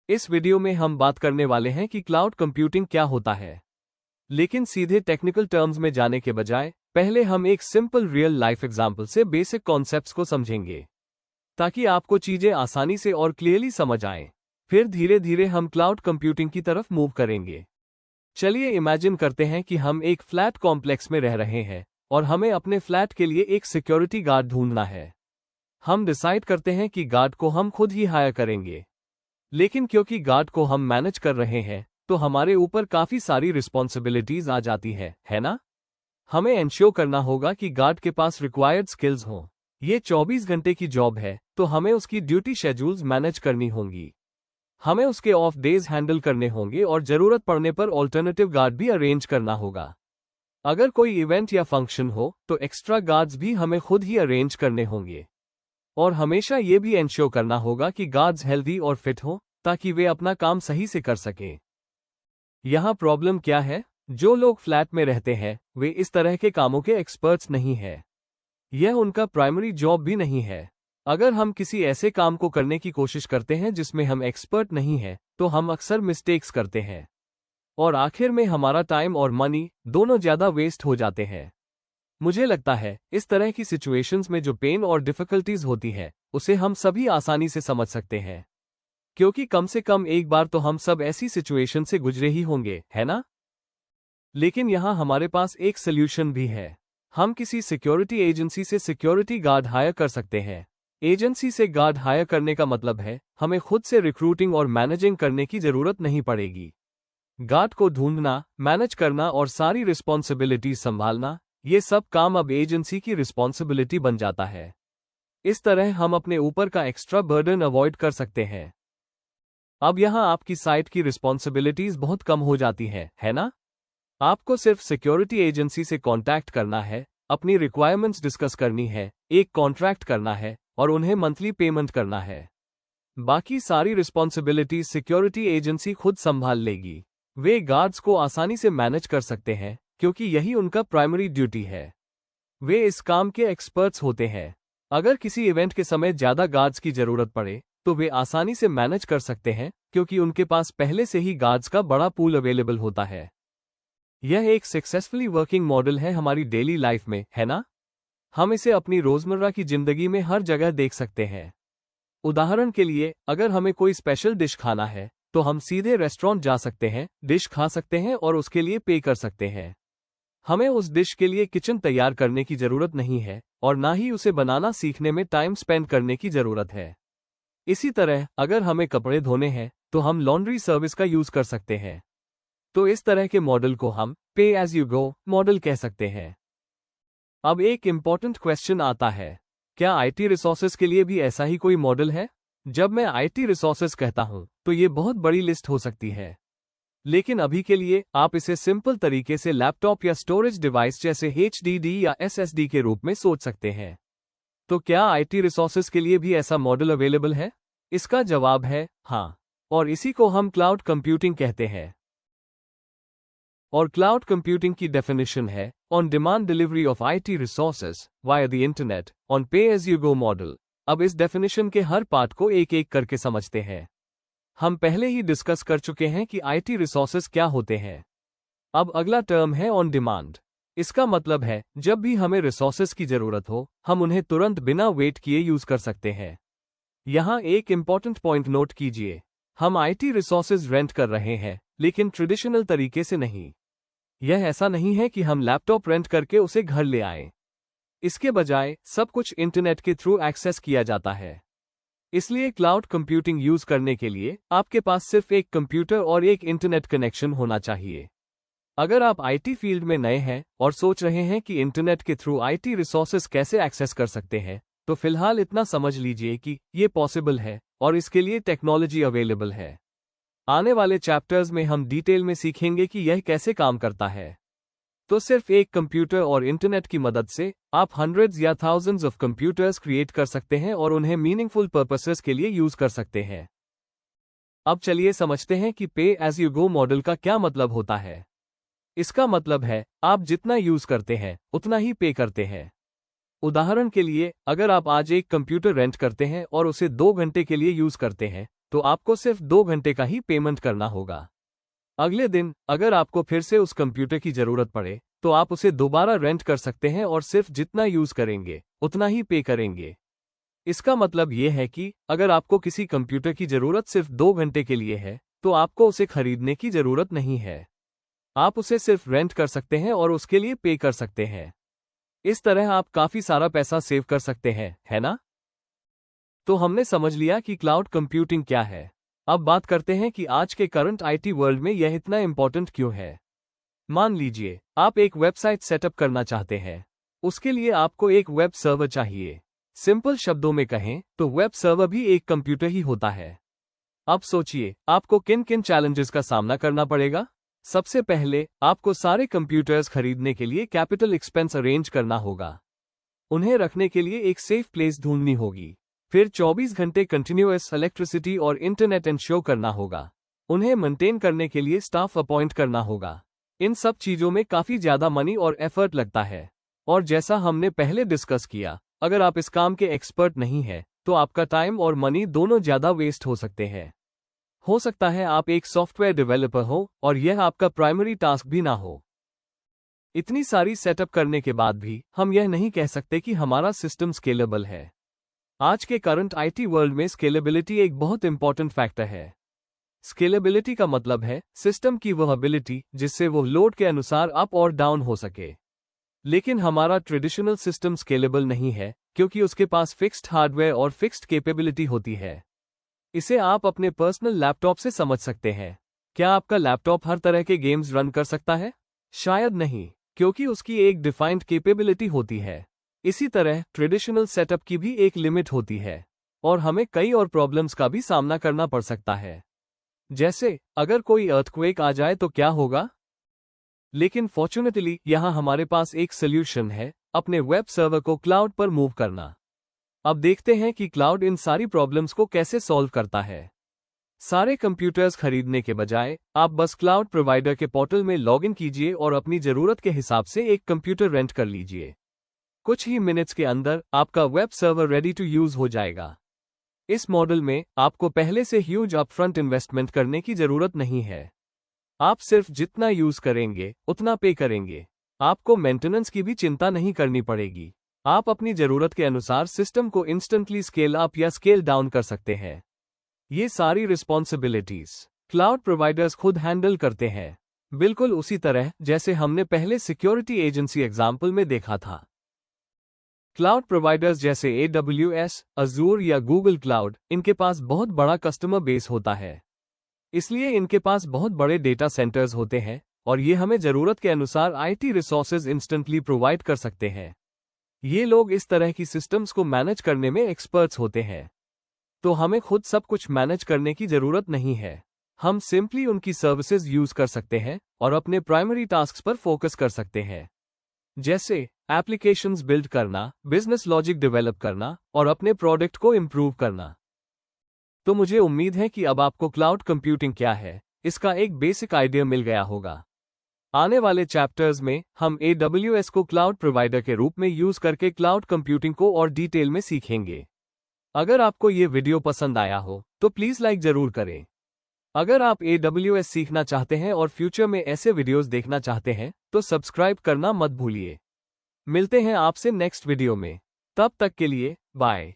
इस वीडियो में हम बात करने वाले हैं कि क्लाउड कंप्यूटिंग क्या होता है। लेकिन सीधे टेक्निकल टर्म्स में जाने के बजाय पहले हम एक सिंपल रियल लाइफ एग्जाम्पल से बेसिक कॉन्सेप्ट्स को समझेंगे, ताकि आपको चीजें आसानी से और क्लियरली समझ आएं। फिर धीरे धीरे हम क्लाउड कंप्यूटिंग की तरफ मूव करेंगे। चलिए इमेजिन करते हैं कि हम एक फ्लैट कॉम्प्लेक्स में रह रहे हैं और हमें अपने फ्लैट के लिए एक सिक्योरिटी गार्ड ढूंढना है। हम डिसाइड करते हैं कि गार्ड को हम खुद ही हायर करेंगे, लेकिन क्योंकि गार्ड को हम मैनेज कर रहे हैं तो हमारे ऊपर काफी सारी रिस्पॉन्सिबिलिटीज आ जाती है ना? हमें एंश्योर करना होगा कि गार्ड के पास रिक्वायर्ड स्किल्स हों। ये 24 घंटे की जॉब है, तो हमें उसकी ड्यूटी शेड्यूल्स मैनेज करनी होंगी। हमें उसके ऑफ डेज हैंडल करने होंगे और जरूरत पड़ने पर ऑल्टरनेटिव गार्ड भी अरेंज करना होगा। अगर कोई इवेंट या फंक्शन हो तो एक्स्ट्रा गार्ड्स भी हमें खुद ही अरेंज करने होंगे। और हमेशा ये भी एंश्योर करना होगा कि गार्ड्स हेल्दी और फिट हों, ताकि वे अपना काम सही से कर सकें। यहाँ प्रॉब्लम क्या है? जो लोग फ्लैट में रहते हैं वे इस तरह के कामों के एक्सपर्ट्स नहीं हैं। यह उनका प्राइमरी जॉब भी नहीं है। अगर हम किसी ऐसे काम को करने की कोशिश करते हैं जिसमें हम एक्सपर्ट नहीं हैं, तो हम अक्सर मिस्टेक्स करते हैं और आखिर में हमारा टाइम और मनी दोनों ज्यादा वेस्ट हो जाते हैं। मुझे लगता है इस तरह की सिचुएशंस में जो पेन और डिफिकल्टीज होती है उसे हम सभी आसानी से समझ सकते हैं, क्योंकि कम से कम एक बार तो हम सब ऐसी सिचुएशन से गुजरे ही होंगे, है ना? लेकिन यहाँ हमारे पास एक सोल्यूशन भी है। हम किसी सिक्योरिटी एजेंसी से सिक्योरिटी गार्ड हायर कर सकते हैं। एजेंसी से गार्ड हायर करने का मतलब है हमें खुद से रिक्रूटिंग और मैनेजिंग करने की जरूरत नहीं पड़ेगी। गार्ड को ढूंढना, मैनेज करना और सारी रिस्पॉन्सिबिलिटीज संभालना, ये सब काम अब एजेंसी की रिस्पॉन्सिबिलिटी बन जाता है। इस तरह हम अपने ऊपर का एक्स्ट्रा बर्डन अवॉइड कर सकते हैं। अब यहाँ आपकी साइट की रिस्पॉन्सिबिलिटीज बहुत कम हो जाती है ना? आपको सिर्फ सिक्योरिटी एजेंसी से कॉन्टैक्ट करना है, अपनी रिक्वायरमेंट्स डिस्कस करनी है, एक कॉन्ट्रैक्ट करना है और उन्हें मंथली पेमेंट करना है। बाकी सारी रिस्पॉन्सिबिलिटीज सिक्योरिटी एजेंसी खुद संभाल लेगी। वे गार्ड्स को आसानी से मैनेज कर सकते हैं, क्योंकि यही उनका प्राइमरी ड्यूटी है। वे इस काम के एक्सपर्ट्स होते हैं। अगर किसी इवेंट के समय ज्यादा गार्ड्स की जरूरत पड़े तो वे आसानी से मैनेज कर सकते हैं, क्योंकि उनके पास पहले से ही गार्ड्स का बड़ा पूल अवेलेबल होता है। यह एक सक्सेसफुली वर्किंग मॉडल है हमारी डेली लाइफ में, है ना? हम इसे अपनी रोजमर्रा की जिंदगी में हर जगह देख सकते हैं। उदाहरण के लिए, अगर हमें कोई स्पेशल डिश खाना है तो हम सीधे रेस्टोरेंट जा सकते हैं, डिश खा सकते हैं और उसके लिए पे कर सकते हैं। हमें उस डिश के लिए किचन तैयार करने की जरूरत नहीं है और ना ही उसे बनाना सीखने में टाइम स्पेंड करने की जरूरत है। इसी तरह अगर हमें कपड़े धोने हैं तो हम लॉन्ड्री सर्विस का यूज कर सकते हैं। तो इस तरह के मॉडल को हम पे एज यू गो मॉडल कह सकते हैं। अब एक इम्पॉर्टेंट क्वेश्चन आता है, क्या आईटी रिसोर्सेज के लिए भी ऐसा ही कोई मॉडल है? जब मैं आईटी रिसोर्सेज कहता हूं तो ये बहुत बड़ी लिस्ट हो सकती है, लेकिन अभी के लिए आप इसे सिंपल तरीके से लैपटॉप या स्टोरेज डिवाइस जैसे एचडीडी या एसएसडी के रूप में सोच सकते हैं। तो क्या आईटी रिसोर्सेज के लिए भी ऐसा मॉडल अवेलेबल है? इसका जवाब है हाँ, और इसी को हम क्लाउड कंप्यूटिंग कहते हैं। और क्लाउड कंप्यूटिंग की डेफिनेशन है on demand delivery of IT resources via the internet on पे एज यू गो मॉडल। अब इस डेफिनेशन के हर पार्ट को एक एक करके समझते हैं। हम पहले ही डिस्कस कर चुके हैं कि आईटी रिसोर्सेज क्या होते हैं। अब अगला टर्म है ऑन डिमांड। इसका मतलब है जब भी हमें रिसोर्सेज की जरूरत हो हम उन्हें तुरंत बिना वेट किए यूज कर सकते हैं। यहाँ एक इंपॉर्टेंट पॉइंट नोट कीजिए, हम आईटी रिसोर्सेज रेंट कर रहे हैं, लेकिन ट्रेडिशनल तरीके से नहीं। यह ऐसा नहीं है कि हम लैपटॉप रेंट करके उसे घर ले आए। इसके बजाय सब कुछ इंटरनेट के थ्रू एक्सेस किया जाता है। इसलिए क्लाउड कंप्यूटिंग यूज करने के लिए आपके पास सिर्फ एक कंप्यूटर और एक इंटरनेट कनेक्शन होना चाहिए। अगर आप आईटी फील्ड में नए हैं और सोच रहे हैं कि इंटरनेट के थ्रू आईटी रिसोर्सेज कैसे एक्सेस कर सकते हैं, तो फिलहाल इतना समझ लीजिए कि ये पॉसिबल है और इसके लिए टेक्नोलॉजी अवेलेबल है। आने वाले चैप्टर्स में हम डिटेल में सीखेंगे कि यह कैसे काम करता है। तो सिर्फ एक कंप्यूटर और इंटरनेट की मदद से आप हंड्रेड्स या थाउजेंड्स ऑफ कंप्यूटर्स क्रिएट कर सकते हैं और उन्हें मीनिंगफुल पर्पसेस के लिए यूज कर सकते हैं। अब चलिए समझते हैं कि पे एज यू गो मॉडल का क्या मतलब होता है। इसका मतलब है आप जितना यूज करते हैं उतना ही पे करते हैं। उदाहरण के लिए, अगर आप आज एक कंप्यूटर रेंट करते हैं और उसे 2 घंटे के लिए यूज करते हैं, तो आपको सिर्फ 2 घंटे का ही पेमेंट करना होगा। अगले दिन अगर आपको फिर से उस कंप्यूटर की जरूरत पड़े तो आप उसे दोबारा रेंट कर सकते हैं और सिर्फ जितना यूज करेंगे उतना ही पे करेंगे। इसका मतलब यह है कि अगर आपको किसी कंप्यूटर की जरूरत सिर्फ 2 घंटे के लिए है तो आपको उसे खरीदने की जरूरत नहीं है। आप उसे सिर्फ रेंट कर सकते हैं और उसके लिए पे कर सकते हैं। इस तरह आप काफी सारा पैसा सेव कर सकते हैं, है ना? तो हमने समझ लिया कि क्लाउड कंप्यूटिंग क्या है। अब बात करते हैं कि आज के करंट आईटी वर्ल्ड में यह इतना इंपॉर्टेंट क्यों है। मान लीजिए आप एक वेबसाइट सेटअप करना चाहते हैं। उसके लिए आपको एक वेब सर्वर चाहिए। सिंपल शब्दों में कहें तो वेब सर्वर भी एक कंप्यूटर ही होता है। अब सोचिए आपको किन किन चैलेंजेस का सामना करना पड़ेगा। सबसे पहले आपको सारे कंप्यूटर्स खरीदने के लिए कैपिटल एक्सपेंस अरेंज करना होगा। उन्हें रखने के लिए एक सेफ प्लेस ढूंढनी होगी। फिर 24 घंटे कंटिन्यूअस इलेक्ट्रिसिटी और इंटरनेट इंश्योर करना होगा। उन्हें मेंटेन करने के लिए स्टाफ अपॉइंट करना होगा। इन सब चीजों में काफी ज्यादा मनी और एफर्ट लगता है। और जैसा हमने पहले डिस्कस किया, अगर आप इस काम के एक्सपर्ट नहीं हैं, तो आपका टाइम और मनी दोनों ज्यादा वेस्ट हो सकते हैं। हो सकता है आप एक सॉफ्टवेयर डेवलपर हो और यह आपका प्राइमरी टास्क भी ना हो। इतनी सारी सेटअप करने के बाद भी हम यह नहीं कह सकते कि हमारा सिस्टम स्केलेबल है। आज के करंट आईटी वर्ल्ड में स्केलेबिलिटी एक बहुत इंपॉर्टेंट फैक्टर है। स्केलेबिलिटी का मतलब है सिस्टम की वह एबिलिटी जिससे वो लोड के अनुसार अप और डाउन हो सके। लेकिन हमारा ट्रेडिशनल सिस्टम स्केलेबल नहीं है क्योंकि उसके पास फिक्स्ड हार्डवेयर और फिक्स्ड कैपेबिलिटी होती है। इसे आप अपने पर्सनल लैपटॉप से समझ सकते हैं। क्या आपका लैपटॉप हर तरह के गेम्स रन कर सकता है? शायद नहीं, क्योंकि उसकी एक डिफाइंड कैपेबिलिटी होती है। इसी तरह ट्रेडिशनल सेटअप की भी एक लिमिट होती है और हमें कई और प्रॉब्लम्स का भी सामना करना पड़ सकता है। जैसे अगर कोई अर्थक्वेक आ जाए तो क्या होगा? लेकिन फॉर्चुनेटली यहां हमारे पास एक सोल्यूशन है, अपने वेब सर्वर को क्लाउड पर मूव करना। अब देखते हैं कि क्लाउड इन सारी प्रॉब्लम्स को कैसे सॉल्व करता है। सारे कंप्यूटर्स खरीदने के बजाय आप बस क्लाउड प्रोवाइडर के पोर्टल में लॉगिन कीजिए और अपनी जरूरत के हिसाब से एक कंप्यूटर रेंट कर लीजिए। कुछ ही मिनट्स के अंदर आपका web server ready to use हो जाएगा। इस मॉडल में आपको पहले से ह्यूज अपफ्रंट इन्वेस्टमेंट करने की जरूरत नहीं है। आप सिर्फ जितना यूज करेंगे उतना पे करेंगे। आपको मेंटेनेंस की भी चिंता नहीं करनी पड़ेगी। आप अपनी जरूरत के अनुसार सिस्टम को इंस्टेंटली स्केल अप या स्केल डाउन कर सकते हैं। ये सारी रिस्पॉन्सिबिलिटीज क्लाउड प्रोवाइडर्स खुद हैंडल करते हैं, बिल्कुल उसी तरह जैसे हमने पहले सिक्योरिटी एजेंसी एग्जाम्पल में देखा था। क्लाउड प्रोवाइडर्स जैसे AWS, अजूर या गूगल क्लाउड, इनके पास बहुत बड़ा कस्टमर बेस होता है। इसलिए इनके पास बहुत बड़े डेटा सेंटर्स होते हैं और ये हमें जरूरत के अनुसार आईटी रिसोर्सेज इंस्टेंटली प्रोवाइड कर सकते हैं। ये लोग इस तरह की सिस्टम्स को मैनेज करने में एक्सपर्ट्स होते हैं। तो हमें खुद सब कुछ मैनेज करने की जरूरत नहीं है। हम सिंपली उनकी सर्विसेज यूज कर सकते हैं और अपने प्राइमरी टास्क्स पर फोकस कर सकते हैं, जैसे एप्लीकेशंस बिल्ड करना, बिजनेस लॉजिक डेवलप करना और अपने प्रोडक्ट को इम्प्रूव करना। तो मुझे उम्मीद है कि अब आपको क्लाउड कंप्यूटिंग क्या है, इसका एक बेसिक आइडिया मिल गया होगा। आने वाले चैप्टर्स में हम AWS को क्लाउड प्रोवाइडर के रूप में यूज करके क्लाउड कंप्यूटिंग को और डिटेल में सीखेंगे। अगर आपको ये वीडियो पसंद आया हो तो प्लीज लाइक जरूर करें। अगर आप AWS सीखना चाहते हैं और फ्यूचर में ऐसे वीडियोस देखना चाहते हैं तो सब्सक्राइब करना मत भूलिए। मिलते हैं आपसे नेक्स्ट वीडियो में। तब तक के लिए बाय।